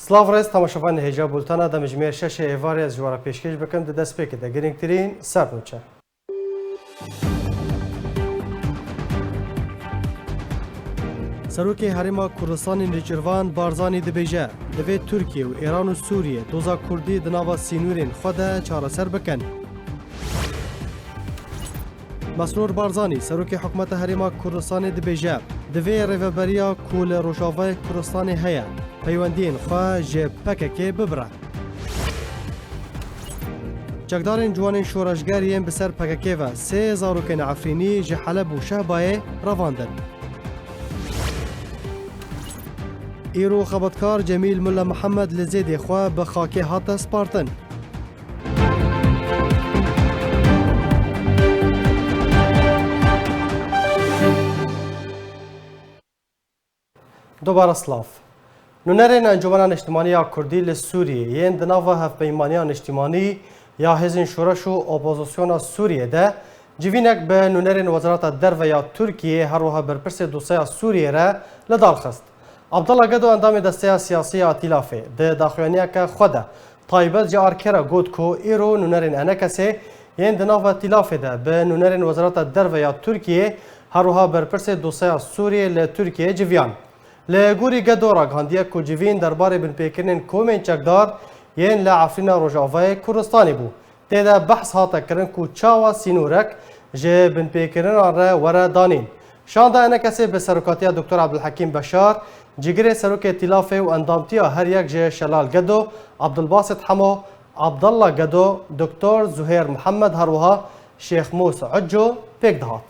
سلااو ڕێز تەماشەوان هێژا بولتانە دەمەژمێر 6 ئێوارێ از جوارە پێشکەش بکەم دە دەستپێکێتە گرنگترین سەرنوچە. سەرۆکی هەرێما کوردستانی نێچیروان بارزانî dibêje divê Tirkiye û Îran û Sûriye doza Kurdî di nava sînûrên xwe de çareser bikin. Mesrûr Barzanî serokê hikûmeta Herêma Kurdistanê dibêje divê rêveberiya ku li Rojavayê Kurdistanê heye peywendiyên xwe ji PKK bibire. Çekdarên ciwanên şoreşgeriyên bi ser PKK ve sê zarokên Efrînî ji Heleb û Şehbayê revandin. îro xebatkar Cemîl Mulla Mihemed li zêdê xwe bi xakê hate spartin. Dobara slav. Nûnerên Encûmena Niştimaniya Kurdî li Sûriyê yên di nava hevpeymaniya niştimanî ya hêzên şoreş û opozisyona Sûriyê de civînek bi nûnerên Wezareta Derve ya Tirkiyê her wiha berpirsê dosyeya Sûriyê re li dal xist. Abdallah Gedo endamê desteya siyasî ya Tîlafê di daxuyaniyeke xwe de taybet ji arkera got ku îro nûnerên enekesê yên di nava Tîlafê de bi nûnerên Wezareta Derve ya Tirkiyê her wiha berpirsê dosyeya Sûriyê li Tirkiyê civiyan. Li gorî Gedo ragihandiye ku civîn derbarê binpêkirinin komên çekdar yên li Efrîna Rojavayê Kurdistanê bû. Tê de behs hate kirin ku çawa sînûrek ji binpêkirinan re were danîn. Şanda enekesê bi serokatiya Dr. Abdulhekîm Beşar, cigirê serokê Tîlafê û endamtiya her yek ji Şelal Gedo, Abdulbasit Hemo, Abdallah Gedo, Dr. Zuhêr Mihemed her wiha Şêx Mûs Ucco pêk dihat.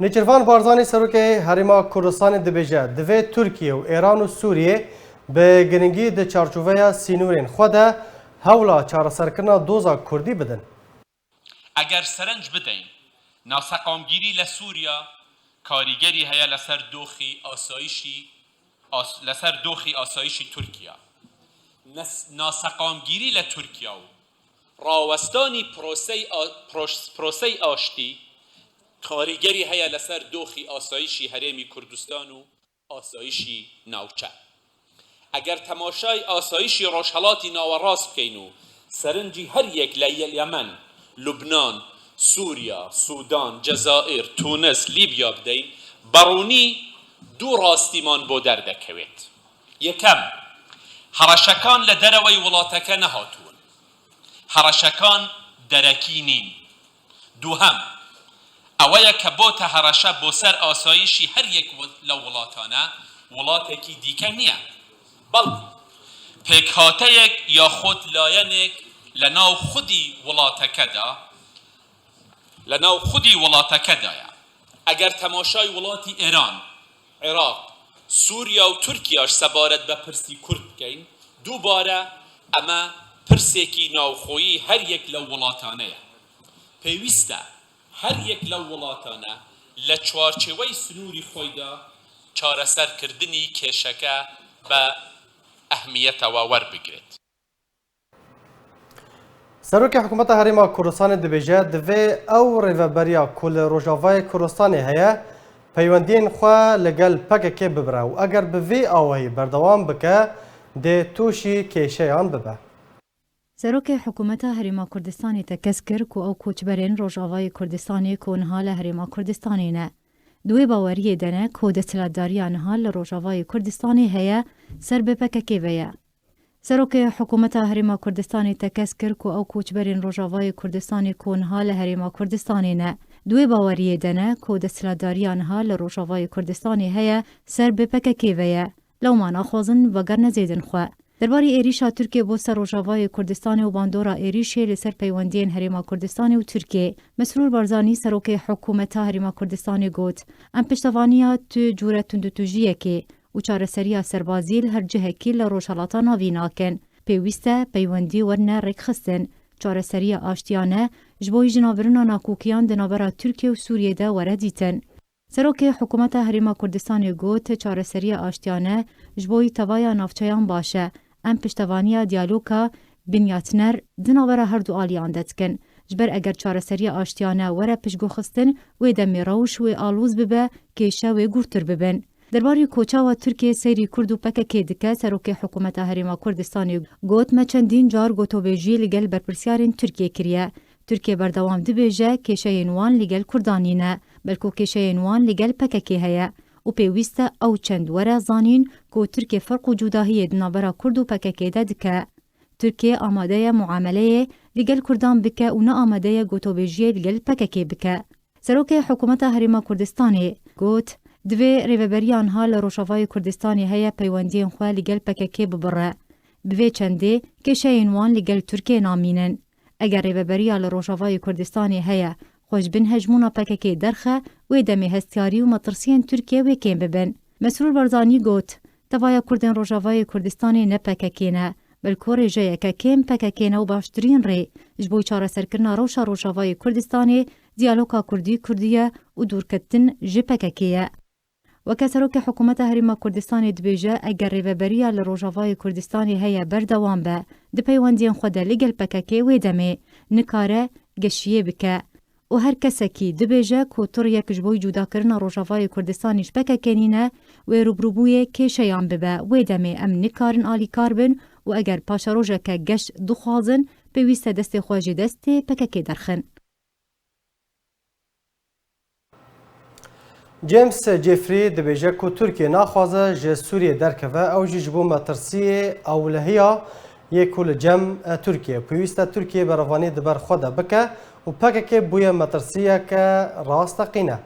Nêçîrvan Barzanî serokê Herêma Kurdistanê dibêje divê Tirkiye û Îran û Sûriyê bi giringî di çarçoveya sînûrên xwe de hewla çareserkirina doza Kurdî bidin. Eger serenc bidin, naseqamgîrî li Sûriya karîgerî heye li ser doxî asayişî Tirkiya. Naseqamgîrî li Tirkiya û rawestanî prosey aştî کاریگری هیا لسر دوخی آسایشی هرمی کردستان و آسایشی ناوچه. اگر تماشای آسایشی روشهلاتی ناوراس بکینو سرنجی هر یک لیل یمن، لبنان، سوریا، سودان، جزائر، تونس، لیبیا بدین برونی دو راستیمان بو درده کوید. یکم هرشکان لدروی ولاتکه نهاتون. هرشکان درکینین. دوهم اوایه که بوت هرشه بو سر آسایشی هر یک لولاتانه ولاتکی دیکه نیه بل پیکاته یک یا خود لاینک لناو خودی ولاتکه دایا اگر تماشای ولاتی ایران، عراق، سوریا و ترکیهش سبارت به پرسی کرد کن دوباره اما پرسیکی ناوخویی هر یک لولاتانه پیوسته هر یک لولاتانه لچوارچوی سنوری خویدا چارەسەر کردنی کێشەکە بە ئەهمیەتەوە وەربگرێت. سەرۆکی حکوومەتە هەرێما کوردستانê dibêje divê ew rêveberiya ku li Rojavayê Kurdistanê heye peywendiyên xwe ligel PKK bibire û eger bi vê awayî berdewam bike dê tûşî kêşeyan bibe. سەرۆکê حکوومەتە هەرێما کوردستانی te kes kir ku ew koçberên Rojavayê Kurdistanê ku niha li Herêma Kurdistanê ne. Duê baweriyê de ne ku desthilatdariya niha li Rojavayê Kurdistanê heye ser bi PKK ve ye. Serokê Hikûmeta Herêma Kurdistanê te kes kir ku ew koçberên Rojavayê Kurdistanê ku niha li Herêma Kurdistanê ne. Duê baweriyê de ne ku desthilatdariya niha li Rojavayê Kurdistanê heye ser bi PKK ve ye. Lewma naxwazin veger nezêdin xwe. Derbarê êrîşa Tirkiye bo ser Rojavayê Kurdistanê û bandora êrîşê li ser peywendiyên Herêma Kurdistanê û Tirkiye, Mesrûr Barzanî serokê Hikûmeta Herêma Kurdistanê got, em piştevaniya tu cûre tundutujiyekê û çareseriya serbazî li her cihekî li rojhelata navî nakin. Pêwîst e peywendî werne rêkxistin, çareseriya aştiyane ji bo jî navbirina nakûkiyan di navbera Tirkiye û Sûriyê de were dîtin. سروک حکومت هریما کردستان گوت چارەسەریە ئاشتیانە ji bo tevaya navçeyan başe em piştevaniya diyaloga binyatiner di navbera her du aliyan de dikin. Ji ber eger çarəseriya aştiyane were piştgoxistin wê demê rewş wê alûz bibe kêşe wê gurtir bibin. Derbarî koçawa Tirkiye seyrî Kurd û PKK dike serokê hikûmeta Herêma Kurdistanê got me çendîn car gotobêjiyê li gel berpirsiyarên Tirkiye kiriye. Tirkiye berdewam dibêje kêşeyên wan li gel Kurdan nîne, belko kêşeyên wan li gel PKK heye. û pêwîst e ew çend were zanîn ku Tirkiye ferq û cudahiyê di navbera Kurd û PKK de dike. Tirkiye amade ye muameleyê li gel Kurdan bike û ne amade ye gotobêjiyê li gel PKK bike. Serokê hikûmeta Herêma Kurdistanê got divê rêveberiyan ha li Rojavayê Kurdistanê heye peywendiyên xwe li gel PKK bibire. Bi vê çendê kêşeyên wan li gel Tirkiye namînin. Eger rêveberiya li Rojavayê Kurdistanê heye xwe ji bin hejmûna PKK derxe wê demê hestiyarî û metirsiyên Tirkiye wê kêm bibin. Mesrûr Barzanî got tevaya Kurdên Rojavayê Kurdistanê ne PKK ne, belko rêjeyeke kêm PKK ne û baştirîn rê ji bo çareserkirina rewşa Rojavayê Kurdistanê diyaloga Kurdî ye û dûrketin ji PKK ye. Weke serokê hikûmeta Herêma Kurdistanê dibêje eger rêveberiya li Rojavayê Kurdistanê heye berdewam be di peywendiyên xwe de li gel PKK wê demê nikare geşiyê bike. û her kesekî dibêje ku Tiriyek ji bo cudakirina Rojavayê Kurdistanê ji PKK nîne wê rûbrûbûyê kêşeyan bibe wê demê em nikarin alîkar bin û eger paşerojeke geş dixwazin pêwîst e destê xwe ji destê PKK derxin. James Jeffrey dibêje ku Tirkiye naxwaze ji Sûriyê derkeve ew jî ji bo metirsiyê ewlehiya yê ku li cem Tirkiye pêwîst e Tirkiye bervanî di ber xwe de bike û PKK bûye metirsiyeke rasteqîne.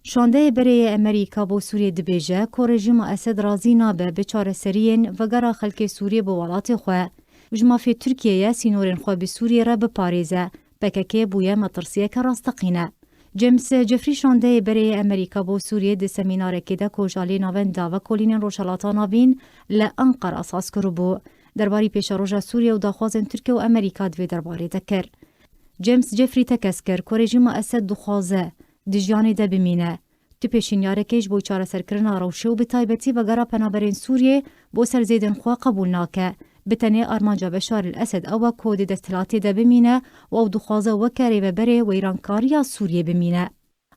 Şandeyê berê Amerîka bo Sûriyê dibêje ku rejîma Esed razî nabe bi çareseriyên vegera xelkê Sûriyê bi welatê xwe. Ji mafê Tirkiyeyê sînorên xwe bi Sûriyê re biparêze. PKK bûye metirsiyeke rasteqîne. James Jeffrey şandeyê berê Amerîka bo Sûriyê di semînarekê de ku jalê navên dava kolînên rojhilata navîn li Enqera asas kiribû. Derbarî pêşeroja Sûriye û daxwazên Tirkiye û Amerîka divê derbarê de kir. James Jeffrey tekez kir ku rejîma Esed dixwaze di jiyanê de bimîne. Tu pêşînyarekê ji bo çareserkirina rewşê û bi taybetî vegera penaberên Sûriyê bo serzêdên xwe qebûl nake. Bi tenê armanca Beşar el-Esed ew e ku di desthilatê de bimîne û ew dixwaze weke rêveberê wêrankariya Sûriyê bimîne.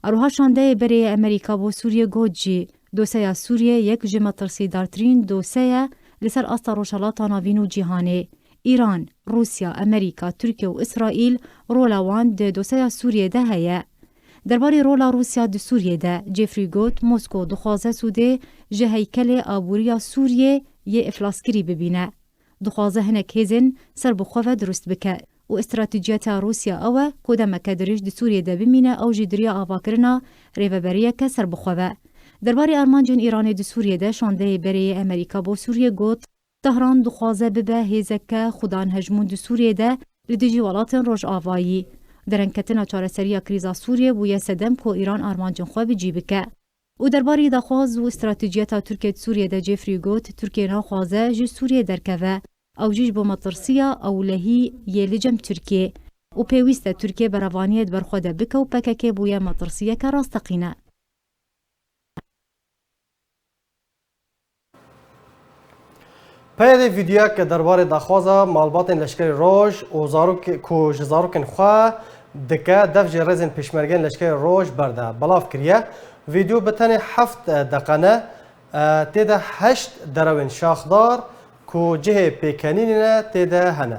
Eroha şandeyê berê Amerîka bo Sûriyê got jî doseya Sûriyê yek ji metirsîdartirîn doseye li ser asta rojhilata navîn û cîhanê. İran, Rusya, Amerîka, Tirkiye û İsraîl rola wan di doseya Sûriyê de heye. Derbarê rola Rusya di Sûriyê de Jeffrey got Moskow dixwaze Sûdê ji heykelê abûriya Sûriyê yê iflaskirî bibîne. Dixwaze hinek hêzin ser bi xwe ve durust bike û stratejiyeta Rusya ew e ku demeke dirêj di Sûriyê de bimîne ew jî diriya avakirina rêveberiyeke ser bi xwe ve. Derbarê armancên Îranê di Sûriyê de şandeyê berê Amerîka bo Sûriyê got Tehran dixwaze bibe hêzeke xudan hejmûn di Sûriyê de li dijî welatên Rojavayî. Derengketina çareseriya krîza Sûriyê bûye sedem ku Îran armancên xwe bicî bike. û derbarî daxwaz û stratejiyeta Tirkiye di Sûriyê de Jeffrey got Tirkiye naxwaze ji Sûriyê derkeve ew jî ji bo metirsiya ewlehî yê li cem Tirkiye û pêwîst e Tirkiye berevaniyê di ber xwe de bike û PKK bûye metirsiyeke rasteqîne. Peyê vîdyoyeke derbarê daxwaza malbatên leşkerê Roj û ku ji zarokên xwe dike dev jê rêzên pêşmergeyên leşkerê Roj berde belav kiriye. Vîdyo bi tenê heft deqene tê de heşt derewên şaxdar ku cihê pêkenînê tê de hene.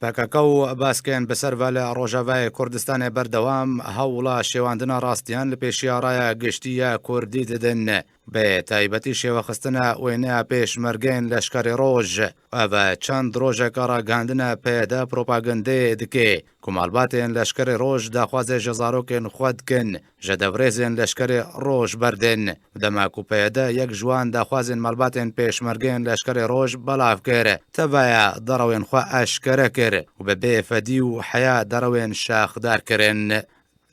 PKK û baskên bi ser ve li Rojavayê Kurdistanê berdewam hewla şêwandina rastiyan li pêşiyaraya giştî ya Kurdî didin. Bê taybetî şêwexistina wêneya pêşmergeyên leşkerê Roj ev çend rojeka ragihandina pê de propagandê dike ku malbatên leşkerê Roj daxwazê ji zarokên xwe dikin ji devrêzên leşkerê Roj berdin. Dema ku pê de yek ji wan daxwazên malbatên pêşmergeyên leşkerê Roj belav kir. Tevaya derewên xwe eşkere kir û bi bêfedî û heya derewên şaxdar kirin.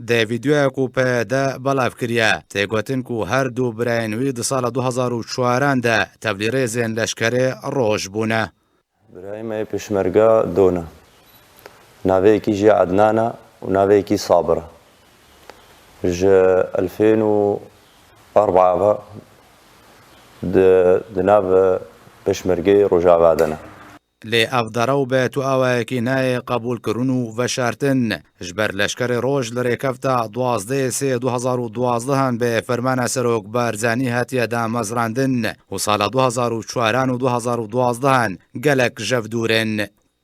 Di vîdyoya ku pê de belav kiriye tê gotin ku her du birayên wî di sala 2004 de tevlîrêzên leşkerê Roj bûne. Birayê me pêşmerga dona. Naveyekî jî Ednan e û naveyekî Sabir e. ج 2004 دناب پشمرگی روجاوا دنا لێ ئەفدەڕە و بە تو ئاوایەکی نایە قبولکردن و بەشارتن ژبەر لەشکەری ڕۆژ لە ڕێکەفتە 12/3/2012 بە فەرمانە سەرۆک بارزانی هاتیە دامەزراندن و ساڵە 2004 و 2012 گەلک ژەفدورن.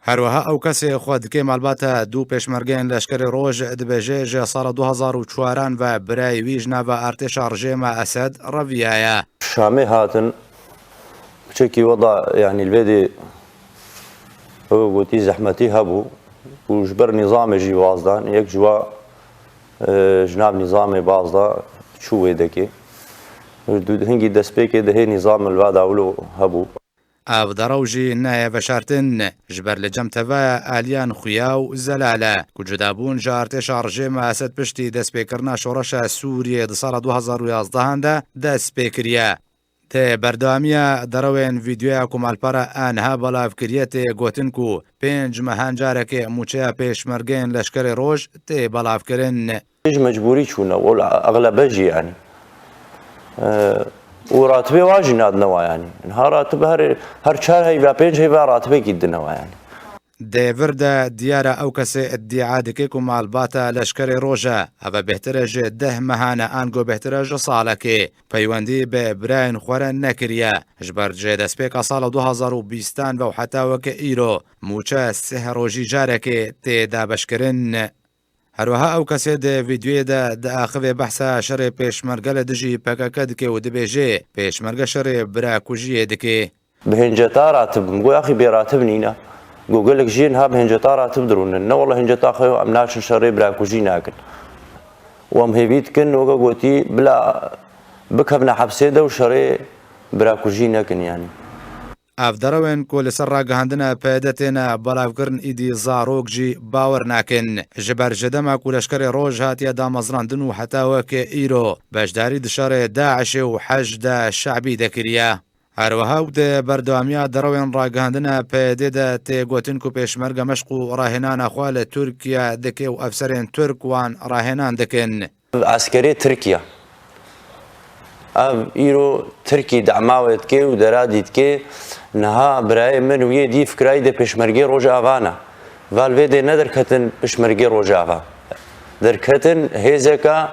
هەروەها ئەو کەسێ خۆ دکێ مەلباتە دوو پێشمەرگەیان لەشکەری ڕۆژ دەبێژێ ژێ ساڵە 2004 و برای ویژ ناوە ئارتێشا ڕژێمە ئەسەد ڕەڤایە. شامي هاتن بشكي وضع يعني البيدي هو قوتي زحمتي هبو وجبر نظام جي بازدان يك جوا جناب نظام بازدا شو ويدكي هنگي دسبيكي ده نظام الواد اولو هبو ئاودەڕەوژی نایە بەشارتن ژبەر لە جەمتەڤایە ئالیان خویا و زەلالە کوجدابوون ژە ئارتێشا ڕژێمە ئەسەد پشتی دەستپێکردنا شۆڕەشە سووریە دە ساڵە 2011دا دەستپێکریە. تێ بەردەوامیە دەڕەوێن ڤیددیۆیە کومالپەرە ئانها بەڵاوکریەتێ گوتن و 5 مەهانجارێکێ موچەیە پێشمەرگەیان لەشکەری ڕۆژ تێ بەڵاوکردن. ايش مجبوري شونا ولا اغلبجي يعني وراتبي واجي نادنوا يعني نهار راتب هر چهار هيبا بينج هيبا راتبي جدنوا يعني دێڤردە دیارە ئەو کەسێ ئەدیعا دکێک و ماڵباتە لەشکەری ڕۆژە ئەوە بهترەژێ 10 مەهانە ئانگۆ بهترەژە ساڵەکێ پەیوەندی بە برایان خۆرە نەکریە ژبەر جێ دەستپێکە ساڵە 2020 بەو حتاوەکە ئیرۆ موچە سێ ڕۆژی جارێکێ تێدا بەشکردن. هەروەها ئەو کەسێ دە ڤیددیۆیەدا داخەوێ بەحسە شەڕێ پێشمەرگە لە دژی پەکەکە دکێ و دەبێژێ پێشمەرگە شەڕێ براکوژیە دکێ. بهنجتا راتب مقول يا اخي براتب نينا قول لك جين ها بهنجتا راتب درون انه والله هنجتا خيو امناش شري براكوجي ناكل وام هيبيت كن وقوتي بلا بكبنا حبسيده وشري براكوجي ناكن يعني ئافدەڕەوێن کۆ لەسەر ڕاگەهاندنە پێدەتێنە بەڵاوکردن ئیدی زارۆکجی باوەڕ ناکەن ژبەر ژەدەما و لەشکەری ڕۆژ هاتیە دامەزراندن و هەتاوەکە ئیرۆ بەشداری دشارێ داعشێ و حەشدا شعبی دەکریە. هەروەها و دێ بەردەوامیە دەڕەوێن ڕاگەهاندنە پێدێدە تێگوتن و پێشمەرگە مەشق و ڕاهێنانەخوا لە تورکیا دەکێ و ئەفسەرێن تورکوان ڕاهێنان دەکەن. عسكري تركيا ايرو تركي دعماوت كي ودراديت كي نها براي من ويه دي فكراي دي پشمرگي روجاوانا والفيدي ندر كتن پشمرگي روجاوا در كتن هيزكا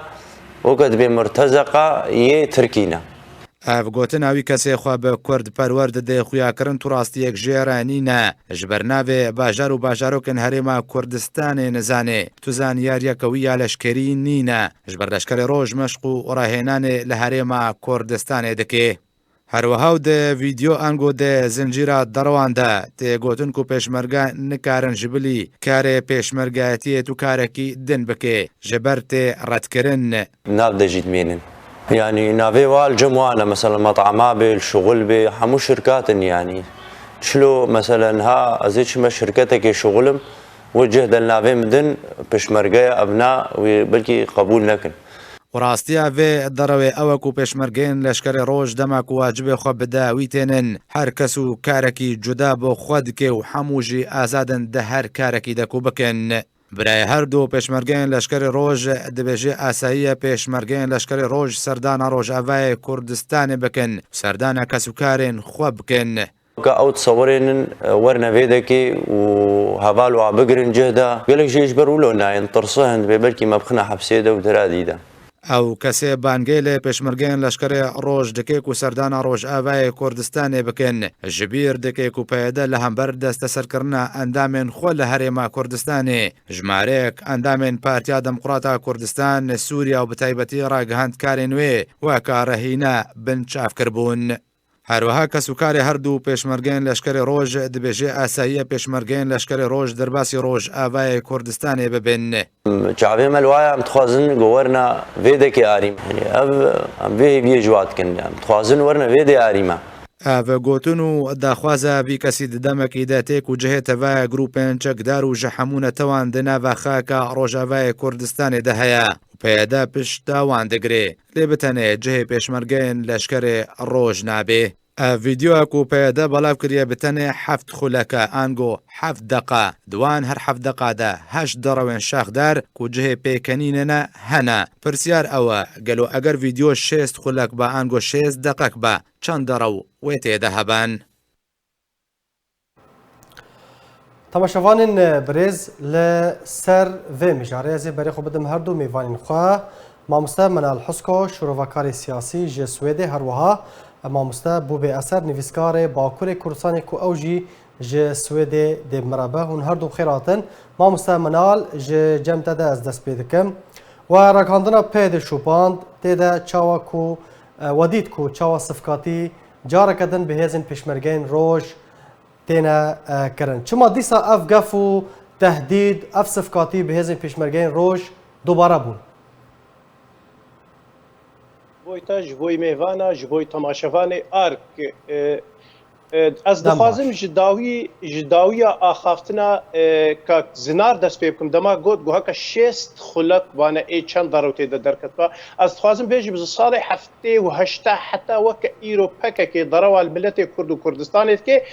وقد بمرتزقه يه تركينا ئاv گوتن ئاوی کەسێ خوا بە کورد پەروەردە دێ خویاکردن توڕاستیەک ژێرانینە ژبەر ناوێ باژار و باژارۆکن هەرێما کوردستانێ نزانێ توزان یاریەکەوی یا لەشکری نینە ژبەر لەشکەری ڕۆژ مەشق و ڕاهێنانێ لە هەرێما کوردستانێ دەکێ. هەروەها و دێ ڤیددیۆ ئەنگۆ دێ زنجیرە دەڕەواندا تێگوتن و پێشمەرگە نکارن ژبلی کارێ پێشمەرگایەتیێت و کارێکی دن بکێ ژەبەر تێ ڕەتکردن ناو دەژیت مێنن يعني نافي والجموانا مثلا مطعما بالشغل بحمو شركات يعني شلو مثلا ها ازيش ما شركتك شغلم وجه دل نافي مدن بشمرقية ابناء وبلكي قبول نكن وڕاستیە vê دەڕەوێ ئەوەک و پێشمەرگەین لەشکەری ڕۆژ دەماک و واجبێ خۆ بداوی تێنن هەر کەس و کارێکی جودا بۆ خۆ دکێ و هەمووژی ئازادن دە هەر کارێکی دەکو بکەن. برای هەردوو پێشمەرگەین لەشکەری ڕۆژ دەبێژێ ئاساییە پێشمەرگەین لەشکەری ڕۆژ سەردانە ڕۆژئاوای کوردستانی بکەن سەردانە کەس و کارێن خۆ بکەن. او تصورين ورنا فيدكي وهفال وعبقرن جهدا قال لك جيش برولو ناين طرصهن ببلكي ما بخنا حبسيده ودرادي ده ئەو کەسێ بانگەی لێ پێشمەرگەیان لەشکەری ڕۆژ دکێک و سەردانە ڕۆژئاوای کوردستانێ بکەن ژبیر دکێک و پەیەدە لە هەمبەر دەستە سەرکردنە ئەندامێن خۆ لە هەرێما کوردستانێ ژمارەیەک ئەندامێن پارتیا دەموقڕاتە کوردستان سووریا و بەتایبەتی ڕاگەهاندکاری نوێ وەکە ڕەهینە بن چاافکردبوون. هەروەها کەسوکاری هەردوو پێشمەرگەین لەشکەری ڕۆژ دەبێژێ ئاساییە پێشمەرگەین لەشکەری ڕۆژ دەرباسی ڕۆژ ئاوای کوردستانێ ببن. چاوێ مەلوایە متخوازن گۆوەرنە vêdekê arîm ev em vê hêviyê ji wat dikin dixwazin werne vêdê arîme. ئاڤە گوتن و داخوازە وی کەسی دەمەکی دەتێک و جهێتەڤە گروپێن چەکدار و ژە هەمونەتەوان دناڤە خاکە ڕۆژاوای کوردستانی دەهەیە و پێدا پشت داوان دەگرێ لێ بتەنێ جهێ پێشمەرگەین لەشکەرێ ڕۆژ نابێ. ڤیددیۆک و پێدا بەڵاو کریە بتەنێ حەفت خولەکە ئانگۆ حەفت دقا دوان هەر حەفت دقادا هەش دەڕەوێن شاخدار و جهێ پێکەنینەنە هەنا پرسیار ئەوە گەلو ئەگەر ڤیددیۆ 6 خولەک بە ئانگۆ 6 دقەک بە چەند دەڕە و وێ تێدە هەبان. تەماشەوانین برێز لە سەر vê mijareyê zê berê xwe bidim her du mêvanên xwe mamoste Minal Husko şorovkarê siyasî ji Swêdê her wiha mamoste bû bê eser nivîskarê Bakurê Kurdistanê ku ew jî ji Swêdê dê mirebe hûn her du xêr hatin. Mamoste Minal ji cem te de ez dest pê dikim we rekandina pê de şûpand tê de çawa ku wedît ku çawa sifkatî careke din bi hêzên pêşmergeyên roj têne kirin. Çima dîsa ev gef û tehdîd ev sifkatî bi hêzên pêşmergeyên roj dubare bûn. Boy te ji boî mêvana ji boî temaşevanê ark ez dixwazim ji dawiya axaftina ka zinar dest pê bikim dema got guheka şêst xulek wane ê çend darewtê de derketba ez dixwazim bêjim ji salê heftê û heşta heta weke îro pekekê derewa li miletê Kurd û Kurdistanê dike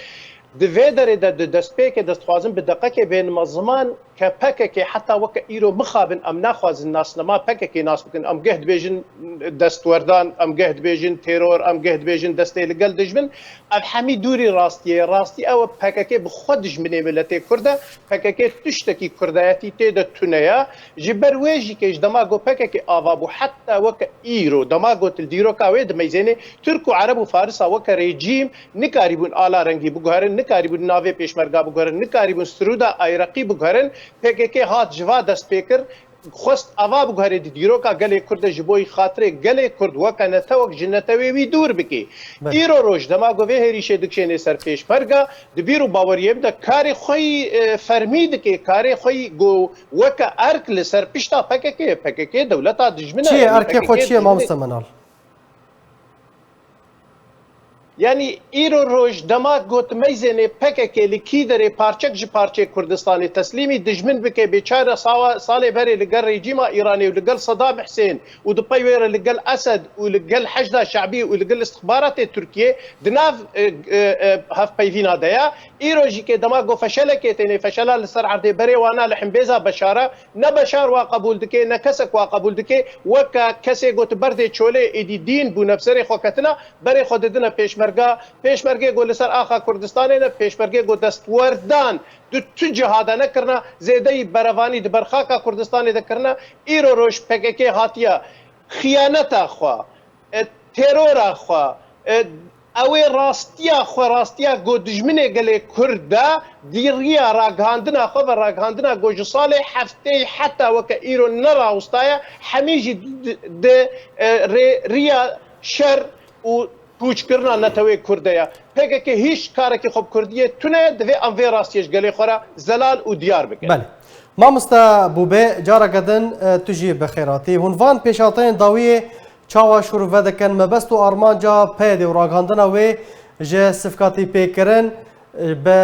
di vê derê de di destpêkê dest dixwazim bi deqekê bênima ziman ke pekekê heta weke îro mixabin em naxwazin nasnema pekekê nas bikin em geh dibêjin destwerdan em geh dibêjin teror em geh dibêjin destê li gel dijmin ev hemî dûrî rastiyê rastî ew pekekê bi xwe dijminê miletê Kurd e pekekê tiştekî kurdayetî tê de tune ye ji ber wê jî kê ji dema got pekekê ava bû heta weke îro dema got li dîroka wê di meyzênê Türk û Ereb û Farîsa weke rejîm nikarîbûn ala rengî biguherin nikarîbûn navê pêşmerga biguherin nikarîbûn strûda ayraqî biguherin PKK hat ji va destpêkir xwest ava biguherê di dîroka gelê Kurd ji bo xatirê gelê Kurd weke netewek ji netewê wî dûr bike. Îro roj dema got vê hêrîşê dikşênê ser pêşmerga di bîr û baweriyê bide karê xwe yî fermî dike karê xwe yî got weke erk li ser pişta PKK dewleta dijmin e. Çi ye erkê xwe çi ye mamoste Minal? Yani îro roj dema got meyzênê pekekê li kî derê parçek ji parçê Kurdistanê teslîmî dijmin bike bêçare salê berê li gel rejîma Îranê û li gel Saddam Hüseyin û di pey wê re li gel Esed û li gel Heşda Şeعبî û li gel istixbaratê Tirkiye di nav hevpeyvîna de ya îro jî kê dema got feşelekê têne feşela li ser erdê berê wana li himbêza Beşara ne Beşar wa qebûl dike ne kesek wa qebûl dike weke kesê got berdê çolê êdî dîn bû nefserê xwe ketina berê xwe didine pêşmergê got li ser axa Kurdistanê ne pêşmergê got destwerdan di tu cihada nekirina zêdeyî berevanî di berxaka Kurdistanê de kirina îro roj PKK hatiye xiyaneta xwe terora xwe ew ê rastiya xwe rastiya got dijminê gelê Kurd de dîriya ragihandina xwe ve ragihandina got ji salê heftê heta weke îro nerawîstaye hemî jî di rêya şer û pûçkirina netewê Kurd de ye. PKK hiç karekî xwe bi Kurdiyê tune divê em vê rastiyê ji gelê xwe re zelal û diyar bike. Belê. Mamoste Bûbê careke din tu jî bi xêratî hûn van pêşhateyên dawiyê çawa şûrve dikin mebest û armanca peyê û ragihandina wê ji sifkatî pêkirin bi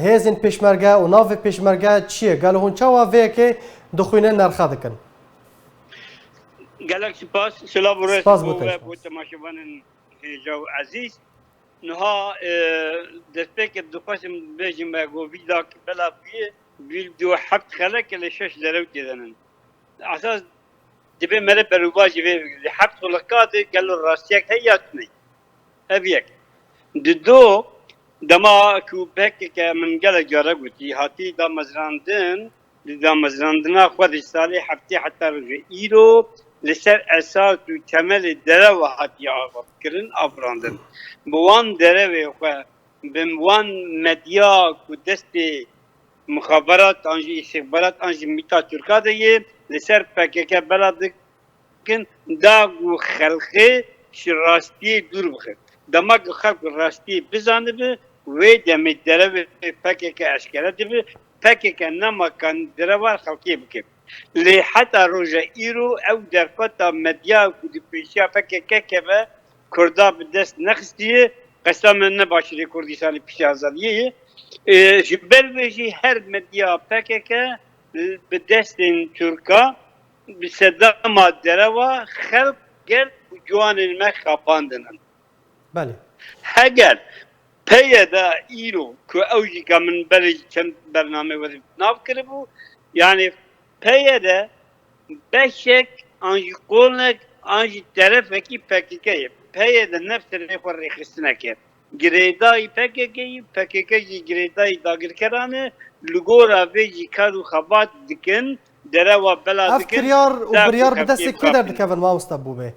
hêzên pêşmerge û navê pêşmerge çi ye? Gel hûn çawa vêyekê dixwîne nerxe dikin? Gelek spas, selav û Spas res bû te. bû temaşevanên hêja û ezîz. Niha destpêkê dixwazim bêjim me got vîlak bela bûye vîdyo hebt xelek li şeş derewtê denin. Esas dibe mere berûbajî vê hebt xulekatê gelo rastiyek heya tunê. Ev yek. Di do dema ku pekeke min gelek cara gotî hatî damezrandin li damezrandina xwe di salê heftê heta roje îro li ser esas û temelê dereva hatiye avakirin avrandin. Bi wan derevê xwe bi wan medya ku destê muxaberat an jî istihbarat an jî mîta Tirka de yê li ser PKK bela dikin da û xelxê ji rastiyê dûr bixin. Dema ku xelk rastiyê bizanibe wê demê derevê PKK eşkere dibe PKK nemakan dereva xelkê bike. Lê heta roja îro ew derfeta medya ku di pêşiya PKK keve Kurda bi dest nexistiye qesda min ne başîrê Kurdistanê piştî azadiyê ji ber wê jî her medya PKK bi destên Tirka bi sedema dereva xelk gel û ciwanên me xapandinin. Belê. هەگەر پێدا ئیرۆ کو ئەوژی کە من بەرێ چەند بەرنامە وەری ناو کردبوو یعنی پێدا بەشێک ئەنجی قۆڵێک ئەنجی تەرەفێکی پەکیکەیە پێدا نەفترێ خۆ ڕێخستنەکە گرێدای پەکەکەی گرێدای داگیرکەرانە li gora vê jî kar û xebat dikin derewa bela ev dikin kiryar û biryar bi destê kê derdikevin mamosta bûbê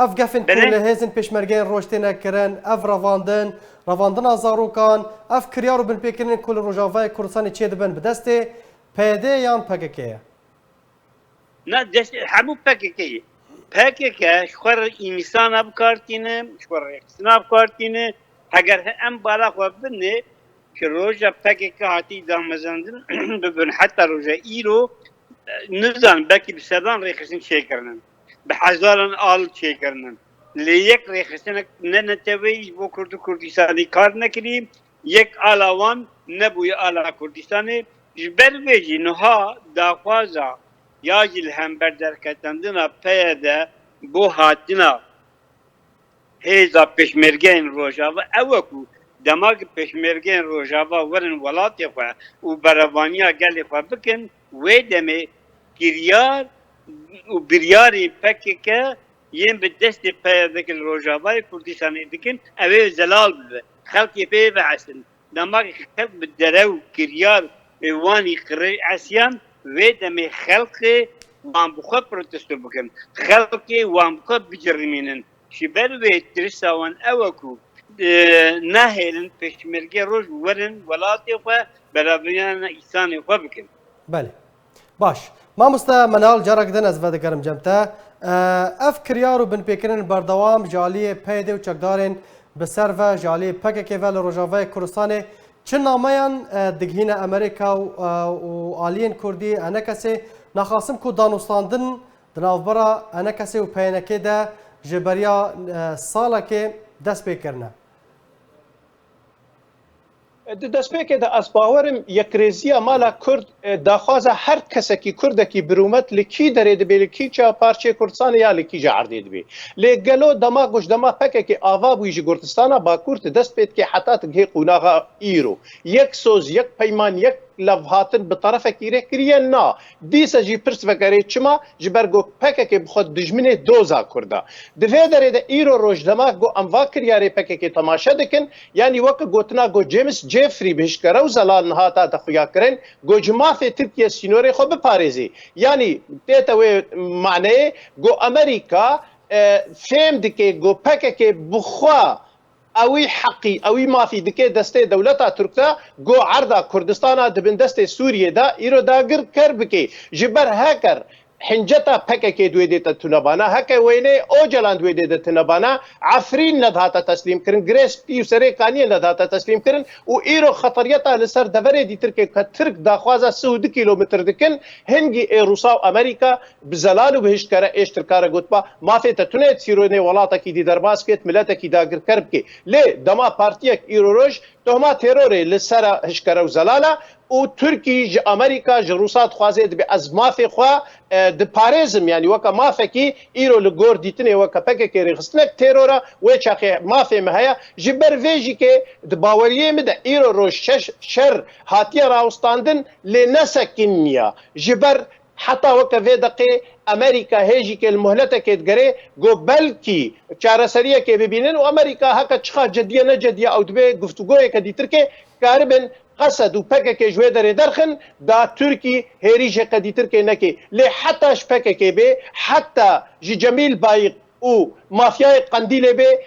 ev gefên ku li hêzên pêşmergeyên rojtêne kirin ev revandina zarokan ev kiryar û binpêkirinên ku li Rojavayê Kurdistanê çê dibin bi destê PD yan PKK ye na hemû PKK'yê PKK ji xwe re îmîsana bikartîne ji xwe rêxistina bikartîne heger em bala xwe binê ki roja PKK hatî damezandin bibin heta roja îro nizan belkî bi sedan rêxistin çêkirinin bi hezaran al çêkirinin lê yek rêxistinek ne netewê ji bo Kurdistanê kar nekirî yek ala wan nebûye ala Kurdistanê ji ber vê jî niha daxwaza ya jî li hember derketandina PYD bo hatina hêza pêşmergeyên Rojava ew ku demak pêşmergeyên Rojava werin welatê xwe û berevaniya gelê xwe bikin wê demê kiryar û biryarê PKK yên bi destê PYD'ki li Rojavayê Kurdistanê dikin ew ê zelal bibe xelkê pê vehesin demak xelk bi derew kiryar wanî qirê esyan wê demê xelkê wan bi xwe protesto bikin xelkê wan bi xwe bicirîmînin ji ber wê tirisa wan ew e ku nahêlin pêşmerge roj werin welatê xwe beraviyana îsanê xwe bikin belê baş mamosta menal carak din ez vedigerim cem te ev kiryar û binpêkirin berdewam ji aliyê PYD û çekdarên bi ser ve ji aliyê PKK ve li Rojavayê Kurdistanê çi nameyan digihîne Amerîka û aliyên Kurdî enekesê naxwasim ku danûstandin di navbera enekesê û PNK de ji beriya salekê dest pê kirine Di destpêkê de ez bawerim yekrêziya mala Kurd daxwaza her kesekî Kurdekî birûmet li kî derê dibe li kîça parçeyê Kurdistanê ya li kîca erdê dibe. Lê gelo dema gojdema PKK ava bûyî ji Kurdistana Bakur di dest pê dike heta tigihê qûnaxa îro. Yek soz, yek peyman, yek levhatin bi tarafekî rê kiriye na. Dîsa jî pirs vegerê çima ji ber got PKK bi xwe dijminê doza Kurda. Di vê derê de îro rojdema got em va kiryarê PKK temaşe dikin yanî wek gotina got James Jeffrey bihişkere û zelal nihata dixuya kirin got ji mafê Tirkiye sînorê xwe biparêzê. Yanî tête wê maneyê got Amerîka fêm dike got PKK bi xwe اوی حقی اوی مافی دکه دسته دولتا ترکتا گو عرضا کردستانا دبن دسته سوریه دا ایرو داگر کر بکی جبر هکر حنجتا PKK دوی دیتا تنبانا هکه وینه او جلان دوی دیتا تنبانا عفرین ندهاتا تسلیم کرن گریس پیو سره کانیه ندهاتا تسلیم کرن و ایرو خطریتا لسر دوره دی ترکه که ترک داخوازا 102 کیلومتر دکن هنگی روسا و امریکا بزلالو بهشت کاره اشترکاره گوتبا مافی تتونه تیرونه ولاتا کی دی درباس کت ملتا کی داگر کرب کی لی دما پارتیک ایرو روش تهما تروره لسر هشکره و زلالا و ترکی ج امریکا ج روسا خوازه به از مافی خو د پاریزم یعنی وک مافی کی ایرو لګور دیتنه وک پکه کې رخصتنک ترورا و چاخه مافی مهیا جبر ویجی کې د باوریه مده ایرو رو شر هاتیه راوستاندن لنسکنیا جبر حتی وک وی دقه امریکا هیجی که المهلته که دگره گو بلکی چارەسەریە که ببینن و امریکا هکا چخا جدیه نجدیه او دبه گفتگوی که دیتر که کاربن قصد و PKK جوه داره درخن دا ترکی هیریش قدیتر که نکی لی حتاش PKK به حتی جی جمیل بایق و مافیای قندیل به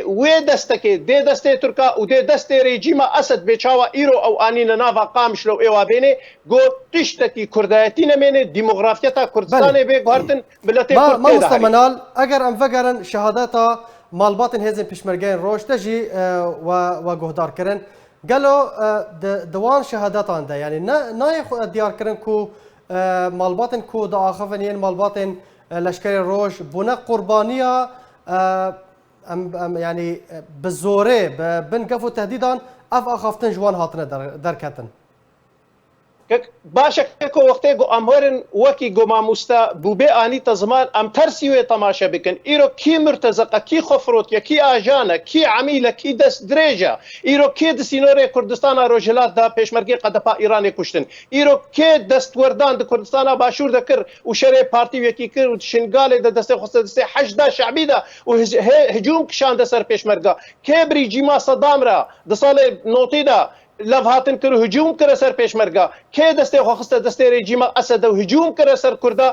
وی دسته که دی دسته ترکا و دی دسته رژیم اسد بچاوا ایرو او آنین ناوا قامش لو ایوا بینه گو تشتکی کردایتی نمینه دیموگرافیتا کردستانه به گوارتن ملت کرد ما مستمنال اگر ام فگرن شهادتا مالباتن هزن پیشمرگین روش تجی و گهدار کرن قالوا دوان شهاداتان ده يعني نا ديار كرن كو مالباتن كو دا آخفنين مالباتن لشكري روش بنا قربانية يعني بالزوري بنقفوا تهديدا اف آخفتن جوان هاتنا دركتن باشە کۆ وەختێ گۆ ئەمهۆرن وەکی گۆ مامۆستا بووبێ ئانیتە زمان ئەم تەرسی وێ تەماشە بکەن ئیرۆ کی مرتەزەقە کی خۆفرۆتیە کی ئاژانە کی عەمیلە کی دەست درێژە ئیرۆ کێ دسینۆرێ کوردستانە ڕۆژهەلاتدا پێشمەرگەی قەدەپا ئیرانێ کوشتن ئیرۆ کێ دەستوەردان د کوردستانە باشوور دەکرد و شەرێ پارتیوێکی کرد و شنگالێ دە دەستێ خۆستە دەستێ حەشدا شعبیدا و هجوم کشاندە سەر پێشمەرگە کێ بریجیما سەدامرا دە ساڵێ نۆتیدا لەڤ هاتن کرد و هجوم کرە سەر پێشمەرگە کێ دەستێ خۆخستە دەستێ ڕێجیمە ئەسەدە و هجوم کرە سەر کووردا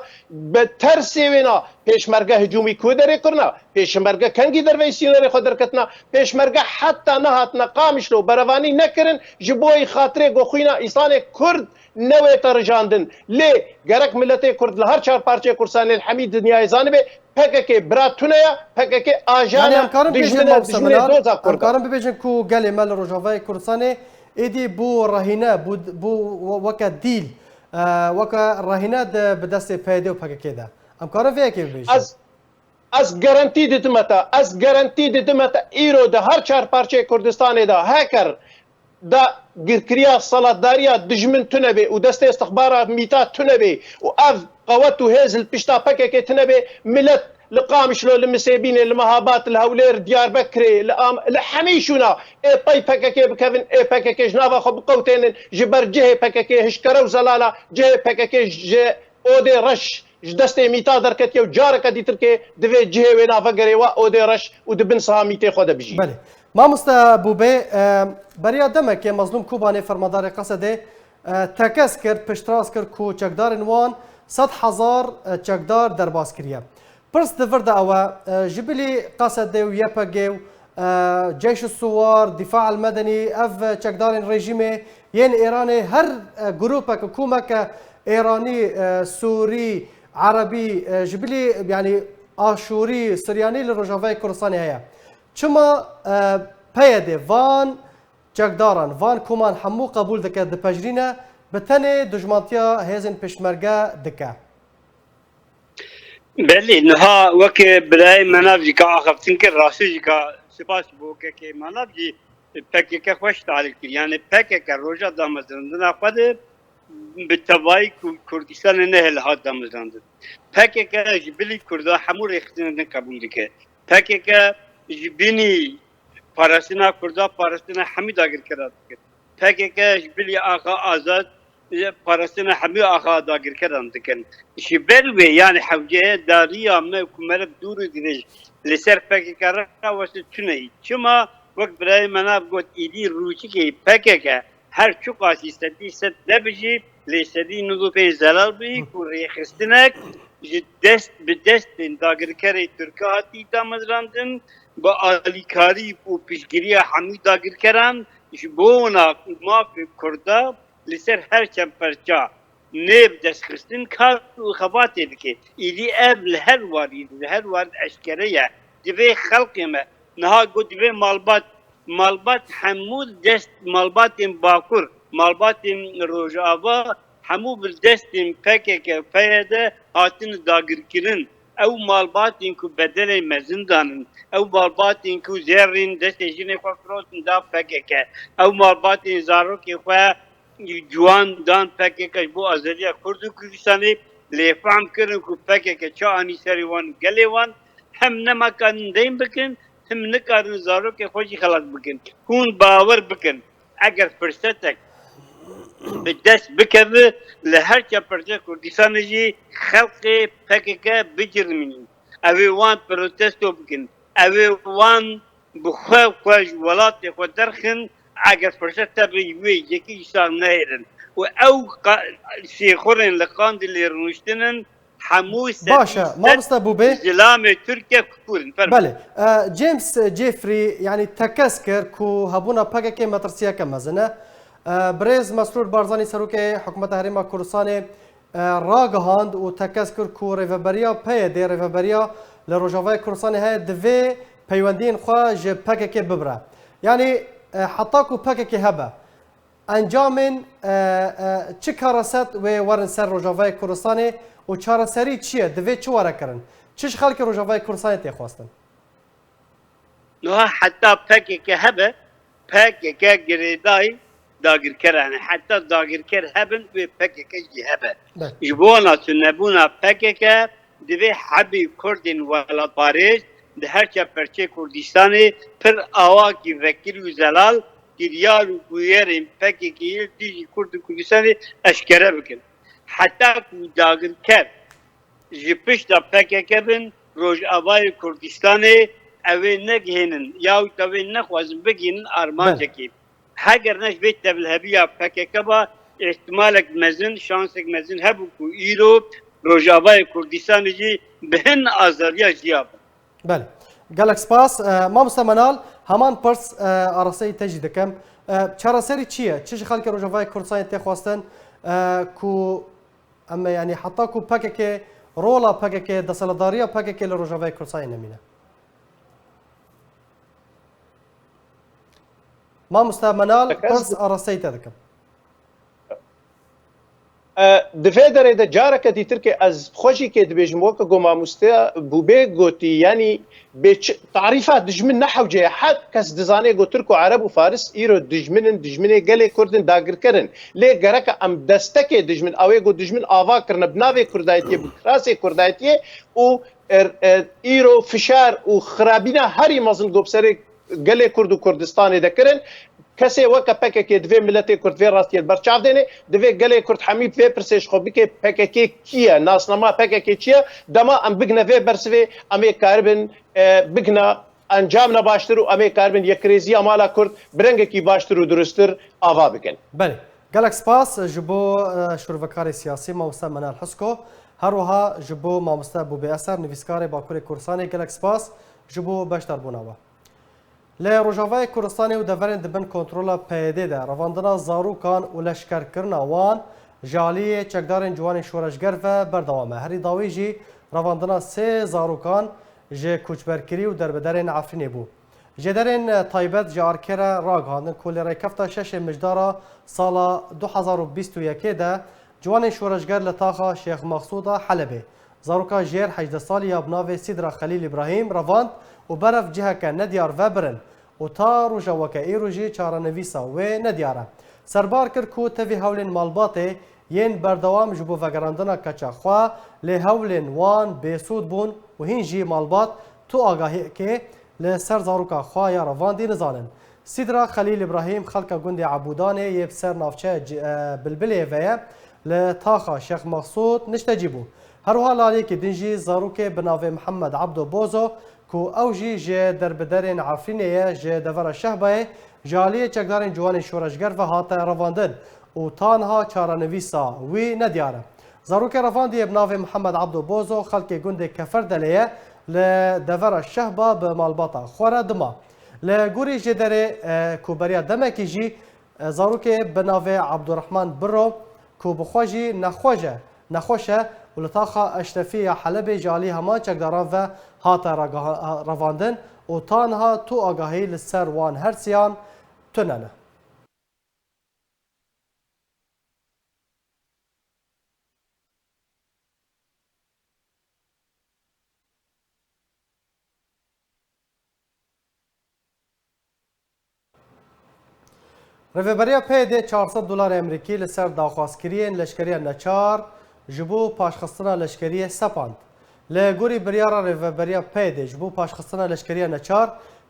بە تەرسێ وێنا پێشمەرگە هجومی کو دەرێ کردنا پێشمەرگە کەنگی دەرەوەی سینۆرێ خۆ دەرکەتنا پێشمەرگە حتا نەهاتنە قامیشلە و بەرەوانی نەکردن ji بۆی خاترێ گۆخوینە ئیسانێک کورد نەوێتە ڕژاندن لێ گەرەک ملەتێ کورد لە هەر چار پارچەی کورسانێ حەمی دنیای زانبێ پەکەکێ براتونەیە پەکەکێ ئاژانە ئەمکارم ببێژن کو گەلێ مە لە ڕۆژاوای کوردستانê êdî bû rehîne bû weke dîl weke rehîne bi destê PYD û PKK de em karin vê yekê bibêjin Ez garantî didime te ez garantî didime te îro de her çar parçeyê Kurdistanê de heker da girkiriya salatdariya dijmin tunebê û destê istixbara mîta tunebê û ev qewet û hêz li pişta PKK tunebê millet li Qamişlo li Misêbînê li Mehabat li Hewlêr Diyarbekirê li hemî şûna ê pey PKK bikevin ê PKK ji nava xwe biqewtênin ji ber cihê PKK hişkere û zelala cihê PKK ji odê reş ji destê mîta derketiye û careke dîtirkê divê cihê wê navegerê we odê reş û dibin siha mîtê xwe de bijî. Belê. Mamoste Bûbê beriya demekê mezlûm Kobanê fermadarê Qesedê tekez kir piştras kir ku çekdarên wan 100,000 çekdar derbas kiriye. Pirs divir de ew ji bilî Qesedê û YPG û Ceyş-ı Suwar, Dîfa el Medenî ev çekdarên rejîmê yên Îranê her grupek hikûmeke Îranî, Sûrî, Erebî ji bilî yanî Aşûrî, Siryanî li Rojavayê Kurdistanê heye. Çima PYD van çekdaran van koman hemû qebûl dike dipejrîne bi tenê dijmantiya hêzên pêşmerge dike. بله نها وک برای مناف جی کا آخفتن که راستی جی کا سپاس بو که مناف جی پکی که خوش تعلیق کردی یعنی پکی که روزا دامزدن خود به تبایی کردستان نه لحاظ دامزدن پکی که جبلی کردا همون ریختن قبول دیگه پکی که جبینی پارستنا کردا پارستنا همی داگر کرد پکی که جبلی آقا آزاد پارستنا همی آقا داگر کردن دیگه شبلوی یعنی حوجه داریا ما کمرب دور دیش لسر پکی که را واسه چنی چما وقت برای مناب گفت ایدی روچی که پکی که هر چو قاسی سدی سد نبجی لیسدی نظوفه زلال بی کوری خستنک دست به دست داگر کری ترکاتی دامزراندن با آلیکاری و پیشگیری همی داگر کرن بونا ما کردا لسر هر چند پرچا نب دست خستن کار و خباتی دکی ایدی اب لهر وارد اشکریه دوی خلقی ما نها گو دوی مالبات همود دست مالبات باکور مالبات روجاوا همو بالدست پکک پیاده هاتن داگر کرن او مالبات کو بدل مزندانن او مالبات کو زرین دست جنې خو فروتن دا پکک او مالبات زارو کې خو جوان دان پکک بو ازریا کردو کردستاني لفهم کردن کو پکک چا اني سریوان گلیوان هم نمکان دیم بکن هم نکارن زارو کې خوشي خلاص بکن کون باور بکن اگر فرصتک بدست بکره لهر چه پرچه کردستان جی خلق پکک بجرمین اوی وان پروتستو بکن اوی وان بخواه خوش ولات خود درخن اگر فرصت تبی وی یکی ایسان نهیرن و او شیخورن لقاند لی رونشتنن هموی باشا مامستا بوبي زلام تركيا كفورن بله جيمس جيفري يعني تكسكر كو هبونا PKK مترسيا كمزنه برز مسرور بارزاني سروك حكومة هريما كردستان راگهاند و تکسکر کو ریفبریا PYD ریفبریا لروجاوای کردستان های دوی پیوندین خواه ج PKK ببره یعنی حتی کو PKK هبه انجامن چه کارست و ورن سر روجاوای کردستان و چارەسەری چییە دەبێت چ وەرەکردن چش خەڵکی ڕۆژاوای کوردستانی تێخواستن حتا پەکێکە هەبە پەکێکە گرێدای داگیرکرانه حتی داگیرکر هبن و PKK جی هبه بله. جبونا تنبونا PKK دوی حبی کردین ولاد پاریس ده هرچه پرچه کردستانی پر آواکی وکیل و زلال دیار و گویرین PKK دیجی کرد کردستانی اشکره بکن حتی که داگیرکر جی پشت PKK بن روز آوای کردستانی اوی نگهنن یا اوی نخوازن بگینن آرمانجا کی هگر نش بیت بالهبیا PKK با احتمالک مزن شانسک مزن هبو کو ایرو روجاوای کردستان جی بهن آزاریا جیاب بله گلک سپاس مامۆستا منال هەمان پرس ئاراسەی تەژی دەکەم چارەسەری چییە چش خەڵکی ڕۆژاوای کوردستانی تێخواستن کو ئەمە ینی حتا و PKK ڕۆڵا PKK دەسەڵەداریە PKK لە ڕۆژاوای کوردستانی نەمینە مامۆستا منال پرس ئاراسەی تێ دەکەم دفێ دەرێدە جارەکە دیترکە ئەس خۆشی کێ دەبێژم وەکە گۆ مامۆستا بووبێ گوتی ینی تعریفات دژمن نەحەوجەیە حەد کەس دەزانێ گۆ تورک و عەرەب و فارس ئیرۆ دژمنن دژمنێ گەلێ کوردن داگیرکردن لێ گەرەکە ئەم دەستەکێ دژمن ئەوێ گۆ دژمن ئاواکردنە بناوێ کوردایەتیە کراسێ کوردایەتیە و ئیرۆ فشار و خرابینە هەری مەزن گۆبسەرێ گەلێ کورد و کوردستانی دەکردن کەسێ وەکە PKK دوێ ملەتێ کورد vê rastiyê berçav dêne divê gelê Kurd hemî vê pirsêj xwe bike PKK kiye nasnama PKK çi ye dema em bigine vê bersivê em ê karibin bigine encamna baştir û em ê karibin yekrêziya mala Kurd bi rengekî baştir û durustir ava bikin. Belê gelek spas ji bo şûrvekarê siyasî mamosta Menal Hesko herwiha ji bo mamosta Bûbê Eser nivîskarê Bakurê Kurdistanê gelek spas ji bo beşdarbûna we. لە ڕۆژاوای کوردستانی و دەڤەرێن دەبن کۆنتترۆلا پەیدێدا ڕەواندنا زاروکان و لەشکەرکردنا وان ژالیە چەکدارên ciwanên şoreşger ve berdewame herî dawî jî ڕەواندنا sê zarokan ji koçberkirî û derbederên Efrînê bû. Ji derên taybet ji arkera ragihandin ku li rêkefta şeşê mijdara sala 2021 de ciwanên şoreşger li taxa Şêx Mexsûda Helebê. Zaroka jêr 18 salî ya bi navê Sîdra Xelîl İbrahîm revand û beref ciheke nediyar vebirin û ta roja weke îro jî çarenivîsa wê nediyar e. Serbar kir ku tevî hewlên malbatê yên berdewam ji bo vegerandina keça xwe lê hewlên wan bêsûd bûn û hîn jî malbat tu agahiyekê li ser zaroka xwe ya revandî nizanin. Sîdra Xelîl İbrahîm xelka gundê Ebûdanê yê bi ser navçeya Bilbilê ve ye li taxa Şêx Mexsûd niştecî bû. Herwiha laliyekî din jî zarokê bi navê Mihemed Abdo Bozo ku ew jî ji derbiderên Efrînê ye ji devera Şehbayê ji aliyê çekdarên ciwanên şoreşger ve hate revandin û tanha çarenivîsa wî nediyar e. Zarokê revandiye bi navê Mihemed Abdo Bozo xelkê gundê Keferdelê ye li devera Şehba bi malbata xwe re dima. Li gorî ji derê ku beriya demekî jî zarokê bi navê Abdurrehman Biro ku bi xwe jî nexweş e û li taxa Eşrefî ya Helebê ji alî heman çekdaran ve hate revandin û tanha tu agahî li ser wan hersiyan tunene. Rêveberiya PYD 400 dolar Amerîkî li ser daxwazkiriyên leşkeriya neçar ji bo paşxistina leşkeriyê sepand. Li gorî biryara rêveberiya PYD ji bo paşxistina leşkeriya neçar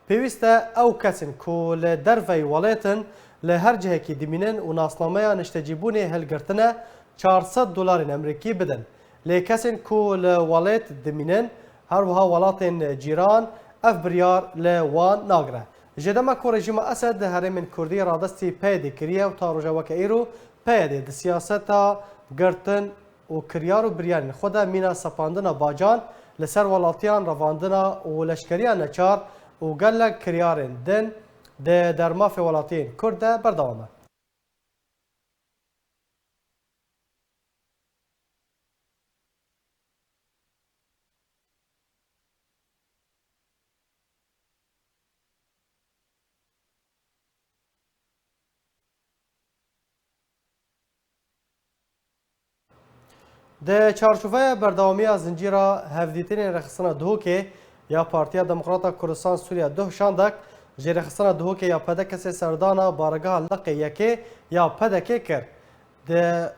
pêwîst e ew kesên ku li derveyê welatên li her cihekî dimînin û nasnameya niştecîbûnê hilgirtine 400 dolarên Amerîkî bidin. Lê kesên ku li welat dimînin herwiha welatên cîran ev biryar li wan nagire. Ji dema ku rejîma Esed di herêmên Kurdî radestî PYD kiriye û ta roja weke îro PYD di siyaseta girtin û kiryar û biryarên xwe de mîna sepandina bacan li ser welatiyan revandina û leşkeriya neçar û gelek kiryarên din di dermafê welatiyên Kurd de berdewam e. Di çarşoveya berdewamiya zincîra hevdîtinên rexistina Duhokê ya Partiya Demokrata Kurdistan Sûriya Duh şandek جێرەخستنە دهۆکê ya pedekesê serdana bargeha liqê yekê ya pedekê kir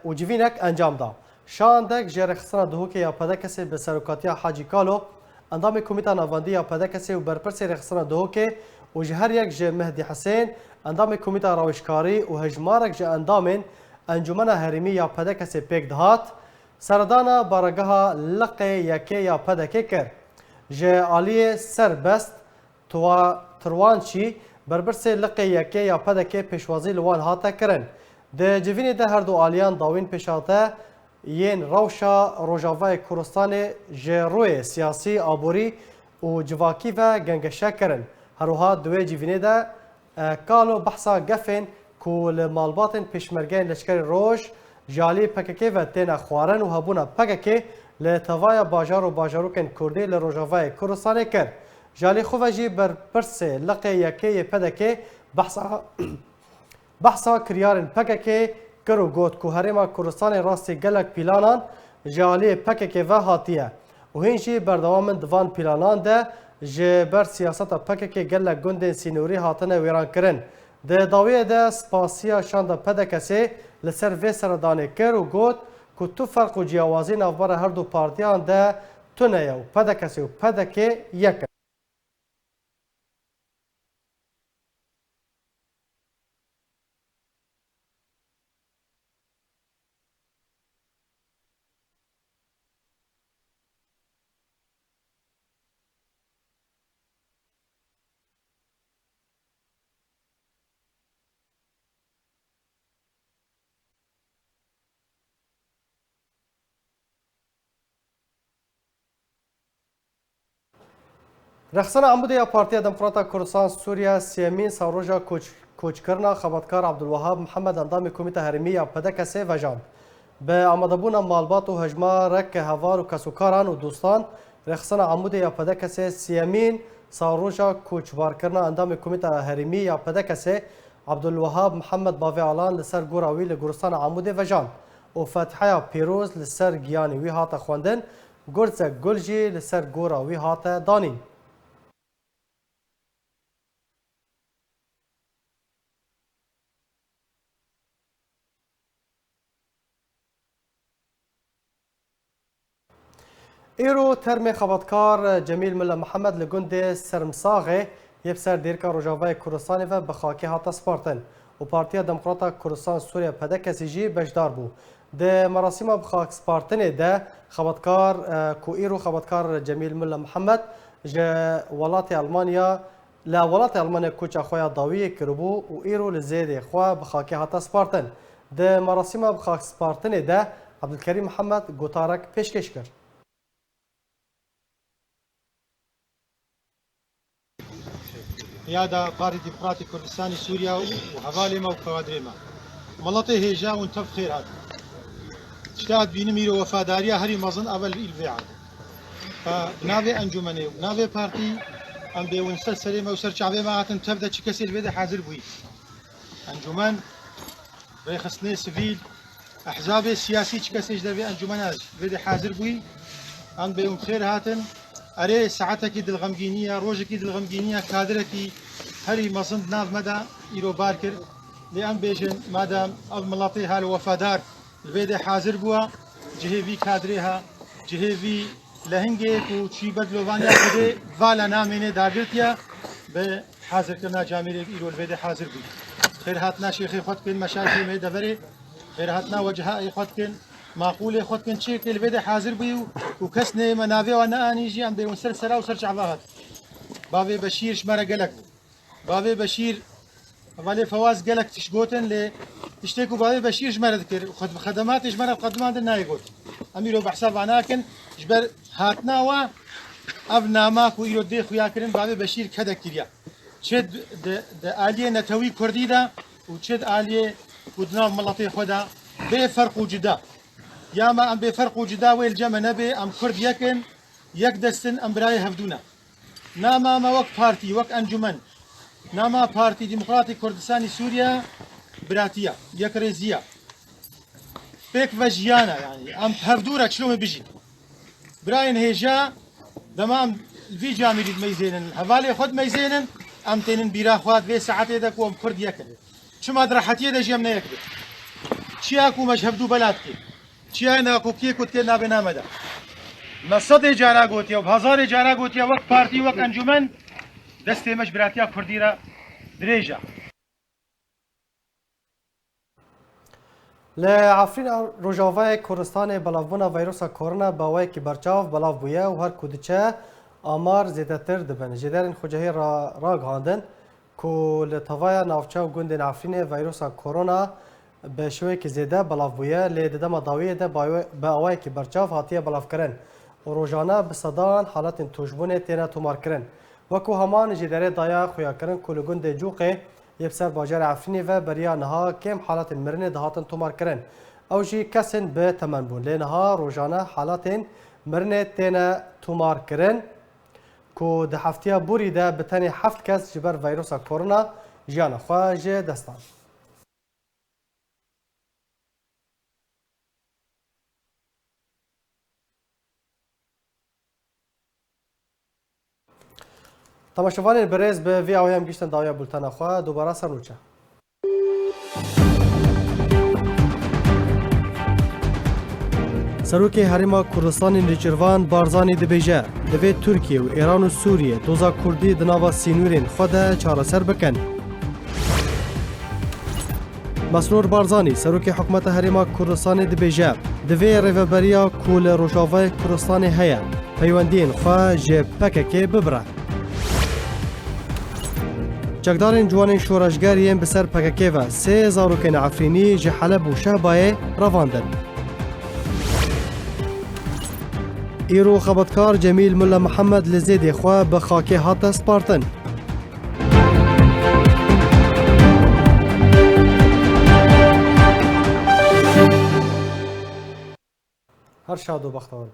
û civînek encam da. Şandek jêrexistana dihokê ya pedekesê bi serokatiya Hacî Kalo endamê Komîta Navandî ya pedekesê û berpirsê rexistana dihokê û ji her yek ji Mehdî Hesên endamê Komîta Rawişkarî û hejmarek ji endamên Encûmena Herêmî ya pedekesê pêk dihat serdana bargeha liqê yekê ya pedekê kir. Ji aliyê serbest Turwançî berpirsê liqê yekê ya pedekê pêşwazî li wan hate kirin. Di civînê de her du aliyan dawîn pêşate yên rewşa Rojavayê Kurdistanê ji royê siyasî, aborî û civakî ve gengeşe kirin. Herwiha di wê civînê de Kalo behsa gefên ku li malbatên pêşmergeyên leşkerê Roj ji aliyê PKK ve têne xwarin û hebûna PKK li tevaya bajar û bajarokên Kurdî li Rojavayê Kurdistanê kir. Ji alî xwe ve jî berpirsê liqê yekê yê pedekê behsa kiryarên PKK kir û got ku Herêma Kurdistanê rastî gelek pîlanan ji aliyê PKK ve hatiye û hîn jî berdewamin di van pîlanan de ji ber siyaseta PKK gelek gundên sînorî hatine wêrankirin. Di dawiyê de spasiya şanda pedekesê li ser vê serdanê kir û got ku tu ferq û ciyawazî navbera her du partiyan de tune ye û pedekesê û PKK yek in. Rexsana Amûdê ya Partiya Demokrata Kurdistan Sûriya sêmîn sawroja koçkirina xebatkar Abdulwehab Mihemed endamê Komîta Herêmî ya pedekesê vejan. Bi amadebûna malbat û hejmarek hevar û kesokaran û dostan rexsana Amûdê ya pedekesê sêmîn sawroja koçbarkirina endamê Komîta Herêmî ya pedekesê Abdulwehab Mihemed bavê alan li ser gora wî li Goristana Amûdê vejan û fetiheya pîroz li ser giyanê wî hate xwendin, gurzek gul jî li ser gora wî hate danîn. Îro termê xebatkar Cemîl Milla Mihemed li gundê Sermsaxê yê ser dêrka Rojavayê Kurdistanê ve bi xakê hate spartin û Partiya Demokrata Kurdistan Sûriya pedekesî jî bejdar bû. Di merasîma bi xak spartinê de xebatkar ku îro xebatkar Cemîl Milla Mihemed ji welatê Almanya li welatê Almanya koça xwe ya dawiyê kiribû û îro li zêdê xwe bi xakê hate spartin. Di merasîma bi xak spartinê de Abdulkerîm Mihemed gotarek pêşkêş kir. قيادة بارتي ديمقراطي كردستاني سوريا وحواليما وكوادريما ملطي هيجا وانتف خير هذا اجتهد بينمير وفاداريا هري مظن أول الفيعة فنافي أنجمني ونافي بارتي أم بي ونسل سليمة وسر شعبي ما هاتن تبدأ تشكسي البيضة حاضر بوي أنجمن بيخصني سفيل أحزاب سياسي تشكسي جدر بي أنجمن البيضة حاضر بوي أم بي خير هاتن أري ساعتك دلغمجينية روجك دلغمجينية كادرك هري مصند ناف مدى إيرو باركر لأن بيجن مادام الملاطي هالوفادار البيدة حاضر بوا جهيفي كادريها جهيفي لهنجك وشي بدلو فانيا كده فالا ناميني داغرتيا بحاضر كنا جاميرك إيرو البيدة حاضر بوا خير هاتنا شيخي خدكن مشاكل ميدفري خير هاتنا وجهاء خدكن معقوله خود كن شيء كل بده حاضر بيو وكسنه منافع وانا اني جي عم بيون سلسله وسرج عباهات بابي بشير شمره قالك بابي بشير والي فواز قالك تشغوتن ل تشتكوا بابي بشير شمره ذكر خدمات شمره قدمان عندنا يقول اميرو بحساب عناكن جبر هاتنا و ابنا ماكو يودي خويا كرين بابي بشير كذا كريا شد د اليه نتوي كرديدا وشد اليه ودنا ملطي خدا بفرق وجدا يا ما ام بفرق وجداوي الجمع نبي ام كرد يكن يكدستن ام براي هفدونا ناما ما وك بارتي وك انجمن ناما بارتي ديمقراطي كردستاني سوريا براتيا يكريزيا بيك فجيانا يعني ام هفدورك شلون بيجي براين هيجا تمام في جامد ميزينن حوالي خد ميزينن ئەم تێنن بیرا خوات وێ سەعاتێدا کۆم کورد یەکرد چما دراحەتیە دەژێم نەیەکرد چیاک و مەشهەب دوو بەلات کرد چیا ناکۆکیەک و تێ نابێ نامەدا مە سەدێ جارا گوتیە و هەزارێ جارا گوتیە وەک پارتی وەک ئەنجومەن دەستێمەش براتیا کوردیرە درێژە لعفرین روجاوای کردستان بلافبونا ویروسا کرونا باوی کی برچاو بلاف بویه و هر کودچه آمار زیادتر دبن جدارن خوجهی را گاندن که لطوای نافچه و گندن عفرین ویروسا کرونا به شوی که زیاده بلاف بویه لیددم داویه ده باوی کی برچاو هاتیه بلاف کرن و روزانه به صدان حالت توجبونه تینا تومار کرن وکو همان جداره دایا خویا کرن که لگند جوقه یبسر باجر عفرینی و بریا نها کم حالات مرنه دهاتن تومار کرن او جی کسن به تمن بون لنها روزانه حالات مرنه تینا تومار کرن که ده هفتیا بوری ده بتنی 7 کس جبر ویروس کرونا جیان خواج دستان تماشاوان برز به وی آویم گشتن داویا بولتن خواه دوباره سرنوچه سروک هریما کردستان نجروان بارزانی دبیجه دوی ترکیه و ایران و سوریه دوزا کردی دناوا سینورین خود چاره سر بکن مسرور بارزانی سروک حکومت هریما کردستان دبیجه دوی ریوبریا کول روشاوای کردستان هیا پیوندین خواه جه پککه ببره چکدارین جوانین شورشگرین بسر پککه و 3 زاروکین عفرینی جه حلب و شهبای رواندن ایرو خبرکار جمیل ملا محمد لزیدی خواه به خاکی هات سپارتن هر شاد و بختور